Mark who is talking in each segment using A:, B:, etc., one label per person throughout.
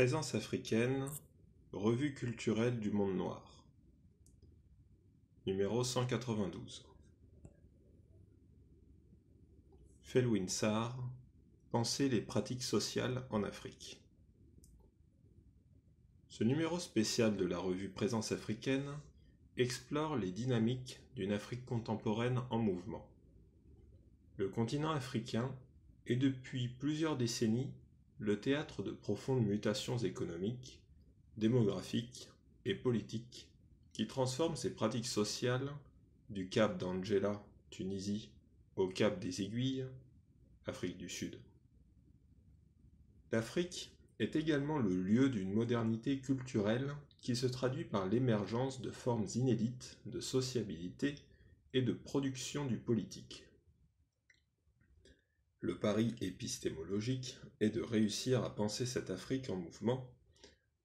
A: Présence africaine, Revue culturelle du monde noir. Numéro 192. Felwine Sarr, Penser les pratiques sociales en Afrique. Ce numéro spécial de la revue Présence africaine explore les dynamiques d'une Afrique contemporaine en mouvement. Le continent africain est depuis plusieurs décennies le théâtre de profondes mutations économiques, démographiques et politiques qui transforment ses pratiques sociales du Cap d'Angela, Tunisie, au Cap des Aiguilles, Afrique du Sud. L'Afrique est également le lieu d'une modernité culturelle qui se traduit par l'émergence de formes inédites de sociabilité et de production du politique. Le pari épistémologique est de réussir à penser cette Afrique en mouvement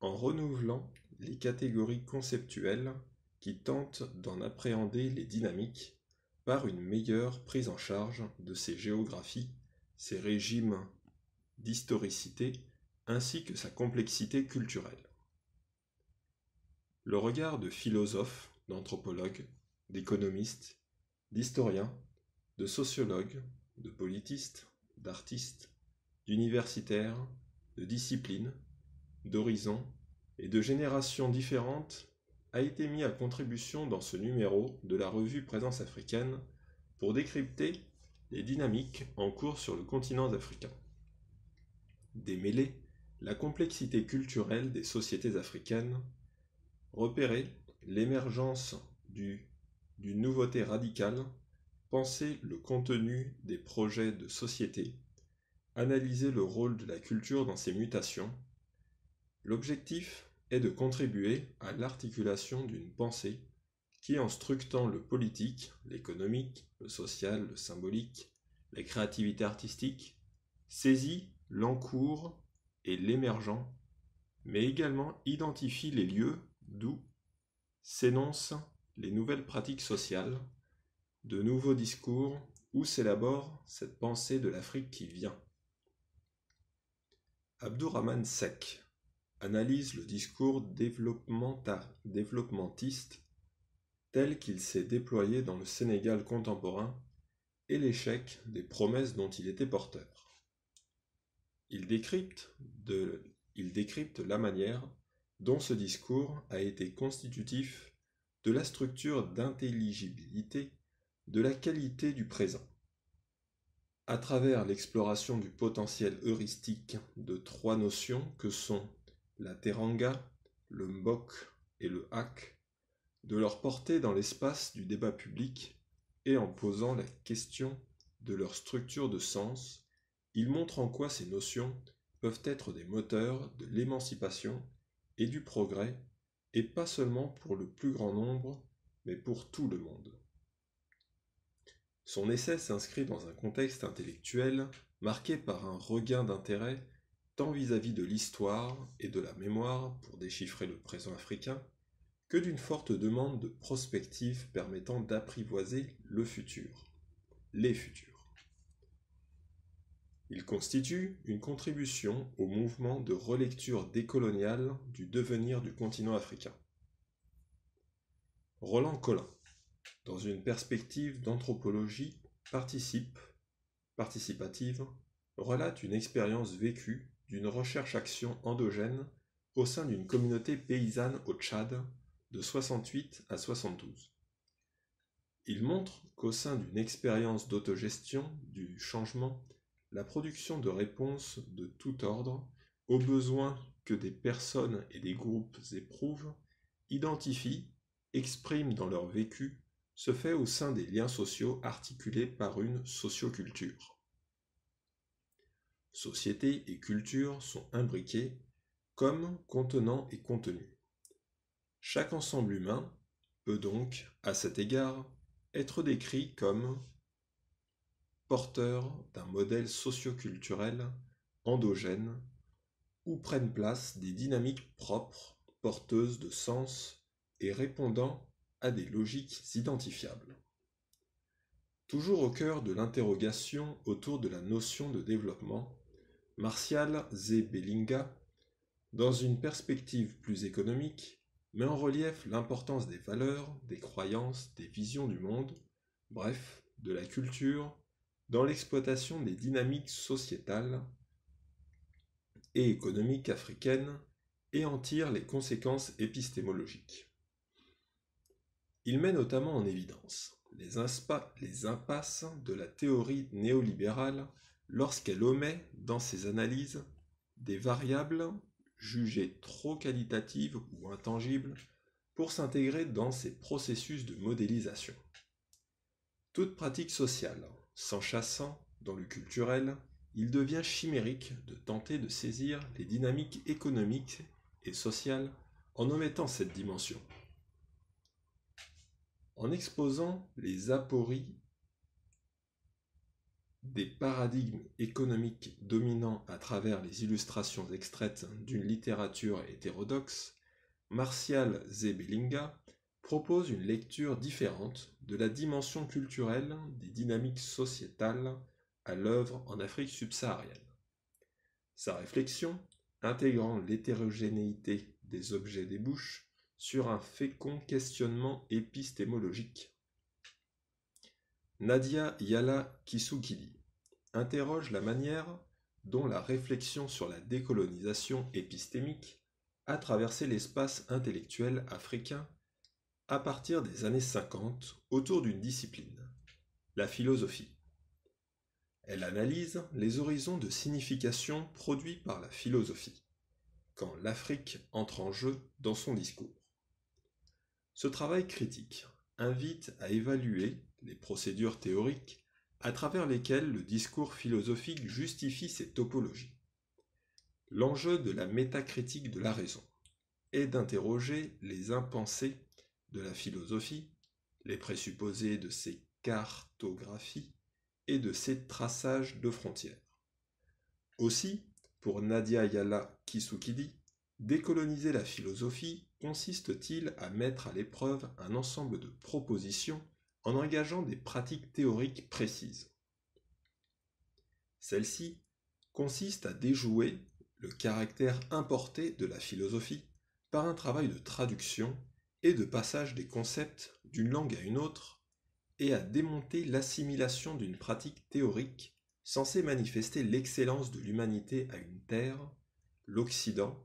A: en renouvelant les catégories conceptuelles qui tentent d'en appréhender les dynamiques par une meilleure prise en charge de ses géographies, ses régimes d'historicité ainsi que sa complexité culturelle. Le regard de philosophes, d'anthropologues, d'économistes, d'historiens, de sociologues, de politistes, d'artistes, d'universitaires, de disciplines, d'horizons et de générations différentes a été mis à contribution dans ce numéro de la revue Présence africaine pour décrypter les dynamiques en cours sur le continent africain. Démêler la complexité culturelle des sociétés africaines, repérer l'émergence d'une nouveauté radicale, penser le contenu des projets de société, analyser le rôle de la culture dans ces mutations. L'objectif est de contribuer à l'articulation d'une pensée qui, en structurant le politique, l'économique, le social, le symbolique, la créativité artistique, saisit l'encours et l'émergent, mais également identifie les lieux d'où s'énoncent les nouvelles pratiques sociales, de nouveaux discours, où s'élabore cette pensée de l'Afrique qui vient. Abdourahmane Seck analyse le discours développementiste tel qu'il s'est déployé dans le Sénégal contemporain et l'échec des promesses dont il était porteur. Il décrypte la manière dont ce discours a été constitutif de la structure d'intelligibilité de la qualité du présent. À travers l'exploration du potentiel heuristique de trois notions que sont la teranga, le mbok et le hak, de leur portée dans l'espace du débat public et en posant la question de leur structure de sens, il montre en quoi ces notions peuvent être des moteurs de l'émancipation et du progrès, et pas seulement pour le plus grand nombre, mais pour tout le monde. Son essai s'inscrit dans un contexte intellectuel marqué par un regain d'intérêt tant vis-à-vis de l'histoire et de la mémoire pour déchiffrer le présent africain, que d'une forte demande de prospective permettant d'apprivoiser le futur, les futurs. Il constitue une contribution au mouvement de relecture décoloniale du devenir du continent africain. Roland Collin, dans une perspective d'anthropologie participative, relate une expérience vécue d'une recherche-action endogène au sein d'une communauté paysanne au Tchad de 68 à 72. Il montre qu'au sein d'une expérience d'autogestion du changement, la production de réponses de tout ordre aux besoins que des personnes et des groupes éprouvent, identifient, expriment dans leur vécu, se fait au sein des liens sociaux articulés par une socioculture. Société et culture sont imbriqués comme contenant et contenu. Chaque ensemble humain peut donc, à cet égard, être décrit comme porteur d'un modèle socioculturel endogène où prennent place des dynamiques propres, porteuses de sens et répondant à des logiques identifiables. Toujours au cœur de l'interrogation autour de la notion de développement, Martial Zebelinga dans une perspective plus économique, met en relief l'importance des valeurs, des croyances, des visions du monde, bref, de la culture, dans l'exploitation des dynamiques sociétales et économiques africaines et en tire les conséquences épistémologiques. Il met notamment en évidence les impasses de la théorie néolibérale lorsqu'elle omet dans ses analyses des variables jugées trop qualitatives ou intangibles pour s'intégrer dans ses processus de modélisation. Toute pratique sociale, s'enchâssant dans le culturel, il devient chimérique de tenter de saisir les dynamiques économiques et sociales en omettant cette dimension. En exposant les apories des paradigmes économiques dominants à travers les illustrations extraites d'une littérature hétérodoxe, Martial Zebelinga propose une lecture différente de la dimension culturelle des dynamiques sociétales à l'œuvre en Afrique subsaharienne. Sa réflexion, intégrant l'hétérogénéité des objets débouche sur un fécond questionnement épistémologique. Nadia Yala Kisukili interroge la manière dont la réflexion sur la décolonisation épistémique a traversé l'espace intellectuel africain à partir des années 50 autour d'une discipline, la philosophie. Elle analyse les horizons de signification produits par la philosophie, quand l'Afrique entre en jeu dans son discours. Ce travail critique invite à évaluer les procédures théoriques à travers lesquelles le discours philosophique justifie ses topologies. L'enjeu de la métacritique de la raison est d'interroger les impensés de la philosophie, les présupposés de ses cartographies et de ses traçages de frontières. Aussi, pour Nadia Yala Kisukili, décoloniser la philosophie consiste-t-il à mettre à l'épreuve un ensemble de propositions en engageant des pratiques théoriques précises. Celle-ci consiste à déjouer le caractère importé de la philosophie par un travail de traduction et de passage des concepts d'une langue à une autre, et à démonter l'assimilation d'une pratique théorique censée manifester l'excellence de l'humanité à une terre, l'Occident,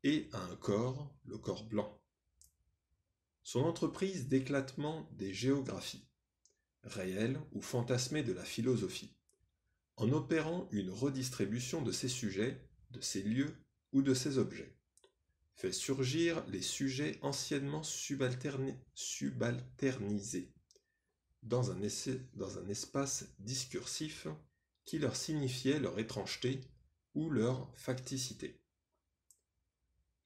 A: et à un corps, le corps blanc. Son entreprise d'éclatement des géographies, réelles ou fantasmées de la philosophie, en opérant une redistribution de ses sujets, de ses lieux ou de ses objets, fait surgir les sujets anciennement subalternisés dans un espace discursif qui leur signifiait leur étrangeté ou leur facticité.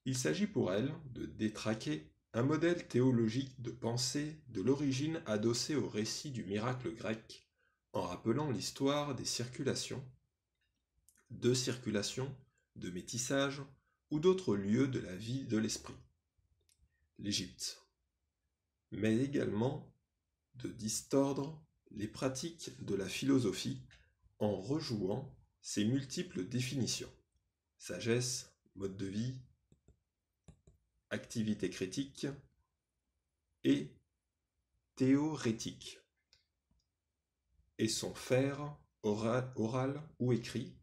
A: Il s'agit pour elle de détraquer un modèle théologique de pensée de l'origine adossé au récit du miracle grec, en rappelant l'histoire des circulations, de métissage ou d'autres lieux de la vie de l'esprit, l'Égypte, mais également de distordre les pratiques de la philosophie en rejouant ses multiples définitions, sagesse, mode de vie, activité critique et théorétique, et son faire oral ou écrit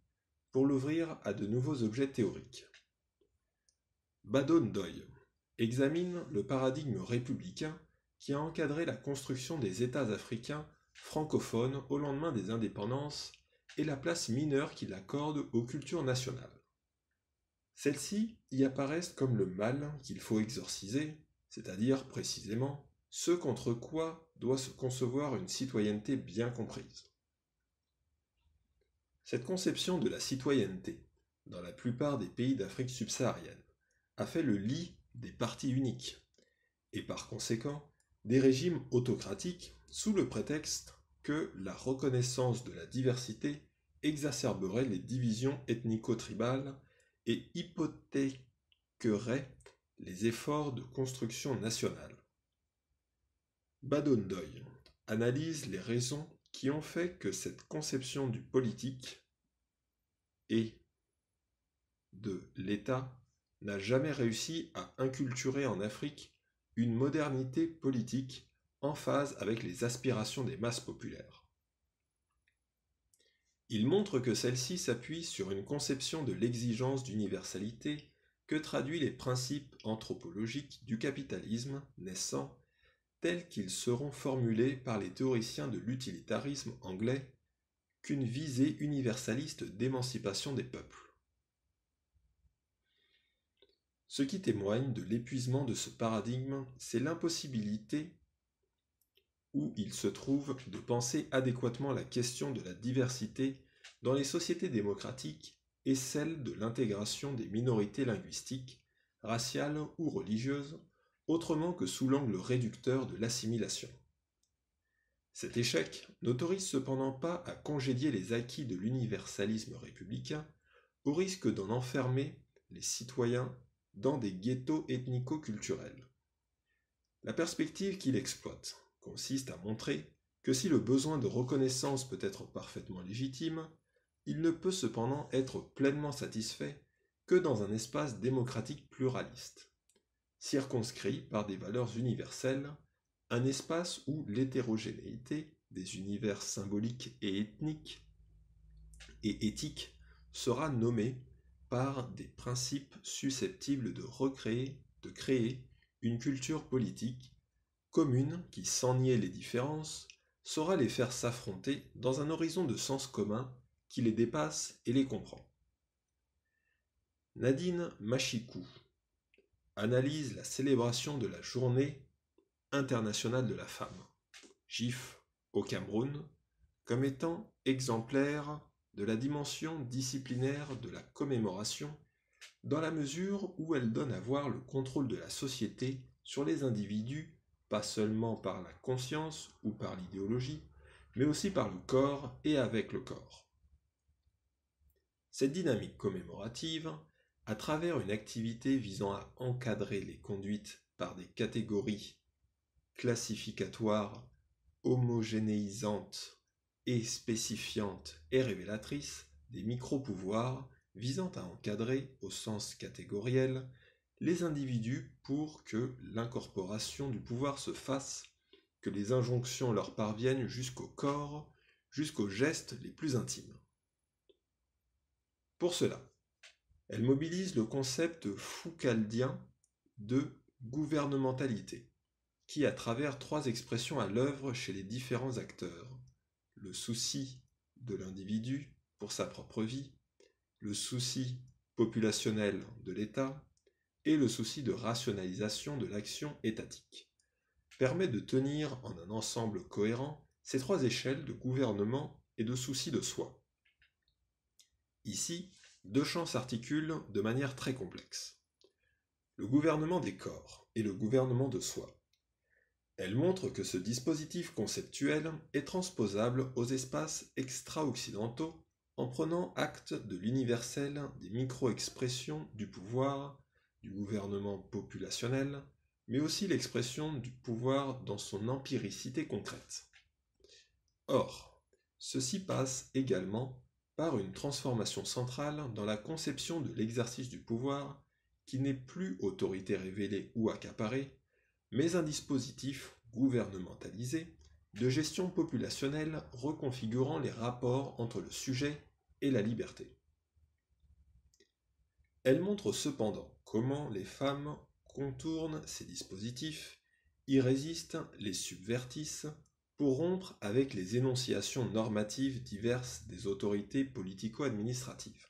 A: pour l'ouvrir à de nouveaux objets théoriques. Badon-Doy examine le paradigme républicain qui a encadré la construction des États africains francophones au lendemain des indépendances et la place mineure qu'il accorde aux cultures nationales. Celles-ci y apparaissent comme le mal qu'il faut exorciser, c'est-à-dire précisément ce contre quoi doit se concevoir une citoyenneté bien comprise. Cette conception de la citoyenneté, dans la plupart des pays d'Afrique subsaharienne, a fait le lit des partis uniques, et par conséquent des régimes autocratiques sous le prétexte que la reconnaissance de la diversité exacerberait les divisions ethnico-tribales et hypothéquerait les efforts de construction nationale. Badon-Doy analyse les raisons qui ont fait que cette conception du politique et de l'État n'a jamais réussi à inculturer en Afrique une modernité politique en phase avec les aspirations des masses populaires. Il montre que celle-ci s'appuie sur une conception de l'exigence d'universalité que traduit les principes anthropologiques du capitalisme naissant tels qu'ils seront formulés par les théoriciens de l'utilitarisme anglais qu'une visée universaliste d'émancipation des peuples. Ce qui témoigne de l'épuisement de ce paradigme, c'est l'impossibilité où il se trouve de penser adéquatement la question de la diversité dans les sociétés démocratiques et celle de l'intégration des minorités linguistiques, raciales ou religieuses, autrement que sous l'angle réducteur de l'assimilation. Cet échec n'autorise cependant pas à congédier les acquis de l'universalisme républicain au risque d'en enfermer les citoyens dans des ghettos ethnico-culturels. La perspective qu'il exploite consiste à montrer que si le besoin de reconnaissance peut être parfaitement légitime, il ne peut cependant être pleinement satisfait que dans un espace démocratique pluraliste, circonscrit par des valeurs universelles, un espace où l'hétérogénéité des univers symboliques et ethniques et éthiques sera nommée par des principes susceptibles de créer une culture politique commune qui, sans nier les différences, saura les faire s'affronter dans un horizon de sens commun qui les dépasse et les comprend. Nadine Machikou analyse la célébration de la Journée internationale de la femme, GIF au Cameroun, comme étant exemplaire de la dimension disciplinaire de la commémoration dans la mesure où elle donne à voir le contrôle de la société sur les individus, pas seulement par la conscience ou par l'idéologie, mais aussi par le corps et avec le corps. Cette dynamique commémorative, à travers une activité visant à encadrer les conduites par des catégories classificatoires, homogénéisantes et spécifiantes et révélatrices des micro-pouvoirs visant à encadrer, au sens catégoriel, les individus pour que l'incorporation du pouvoir se fasse, que les injonctions leur parviennent jusqu'au corps, jusqu'aux gestes les plus intimes. Pour cela, elle mobilise le concept foucaldien de gouvernementalité, qui, à travers trois expressions à l'œuvre chez les différents acteurs, le souci de l'individu pour sa propre vie, le souci populationnel de l'État et le souci de rationalisation de l'action étatique, permet de tenir en un ensemble cohérent ces trois échelles de gouvernement et de souci de soi. Ici, deux champs s'articulent de manière très complexe. Le gouvernement des corps et le gouvernement de soi. Elle montre que ce dispositif conceptuel est transposable aux espaces extra-occidentaux en prenant acte de l'universel des micro-expressions du pouvoir, du gouvernement populationnel, mais aussi l'expression du pouvoir dans son empiricité concrète. Or, ceci passe également par une transformation centrale dans la conception de l'exercice du pouvoir qui n'est plus autorité révélée ou accaparée, mais un dispositif gouvernementalisé de gestion populationnelle reconfigurant les rapports entre le sujet et la liberté. Elle montre cependant comment les femmes contournent ces dispositifs, y résistent, les subvertissent, pour rompre avec les énonciations normatives diverses des autorités politico-administratives.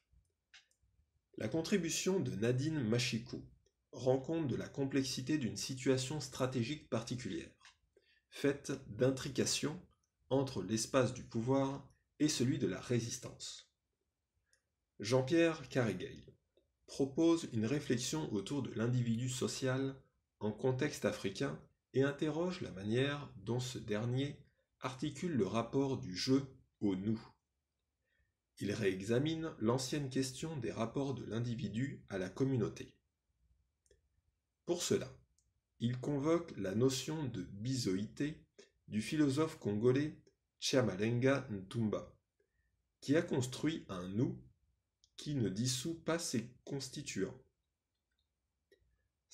A: La contribution de Nadine Machikou rend compte de la complexité d'une situation stratégique particulière, faite d'intrications entre l'espace du pouvoir et celui de la résistance. Jean-Pierre Carregueil propose une réflexion autour de l'individu social en contexte africain et interroge la manière dont ce dernier articule le rapport du je au nous. Il réexamine l'ancienne question des rapports de l'individu à la communauté. Pour cela, il convoque la notion de bizoïté du philosophe congolais Chiamalenga Ntumba, qui a construit un nous qui ne dissout pas ses constituants,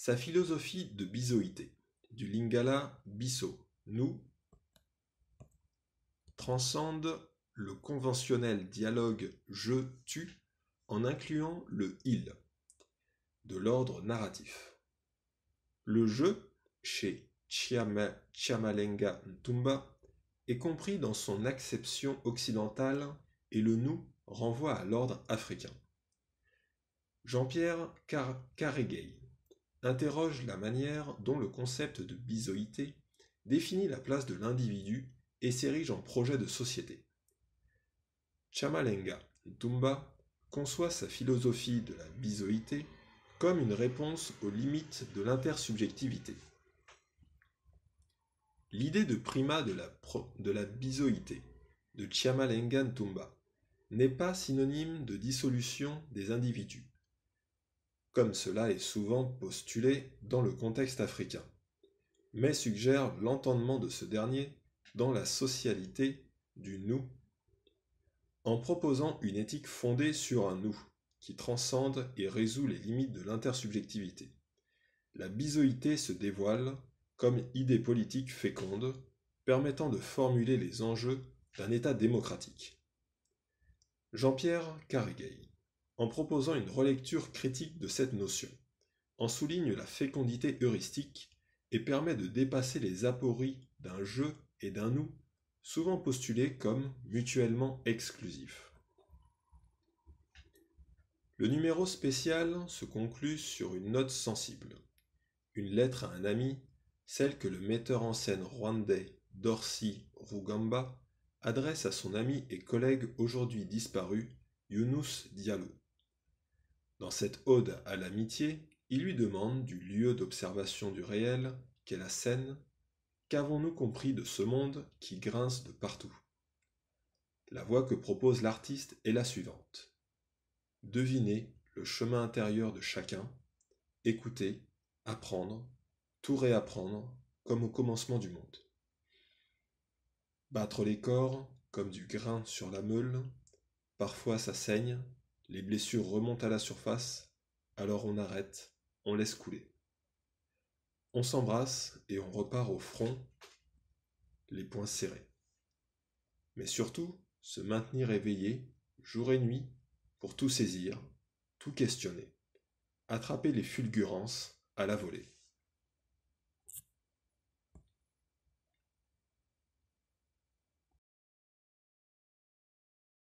A: Sa philosophie de bisoïté, du lingala biso, nous, transcende le conventionnel dialogue je-tu en incluant le il, de l'ordre narratif. Le je, chez Chiamalenga Ntumba, est compris dans son acception occidentale et le nous renvoie à l'ordre africain. Jean-Pierre Carégueil interroge la manière dont le concept de bisoïté définit la place de l'individu et s'érige en projet de société. Chiamalenga Ntumba conçoit sa philosophie de la bisoïté comme une réponse aux limites de l'intersubjectivité. L'idée de primat de la bisoïté de Chiamalenga Ntumba n'est pas synonyme de dissolution des individus, comme cela est souvent postulé dans le contexte africain, mais suggère l'entendement de ce dernier dans la socialité du nous, en proposant une éthique fondée sur un nous, qui transcende et résout les limites de l'intersubjectivité. La bisoïté se dévoile comme idée politique féconde, permettant de formuler les enjeux d'un État démocratique. Jean-Pierre Carégueil, en proposant une relecture critique de cette notion, en souligne la fécondité heuristique et permet de dépasser les apories d'un je et d'un nous, souvent postulés comme mutuellement exclusifs. Le numéro spécial se conclut sur une note sensible, une lettre à un ami, celle que le metteur en scène rwandais Dorcy Rugamba adresse à son ami et collègue aujourd'hui disparu, Younous Diallo. Dans cette ode à l'amitié, il lui demande du lieu d'observation du réel qu'est la scène, qu'avons-nous compris de ce monde qui grince de partout? La voie que propose l'artiste est la suivante. Deviner le chemin intérieur de chacun, écouter, apprendre, tout réapprendre, comme au commencement du monde. Battre les corps comme du grain sur la meule, parfois ça saigne, les blessures remontent à la surface, alors on arrête, on laisse couler. On s'embrasse et on repart au front, les poings serrés. Mais surtout, se maintenir éveillé, jour et nuit, pour tout saisir, tout questionner, attraper les fulgurances à la volée.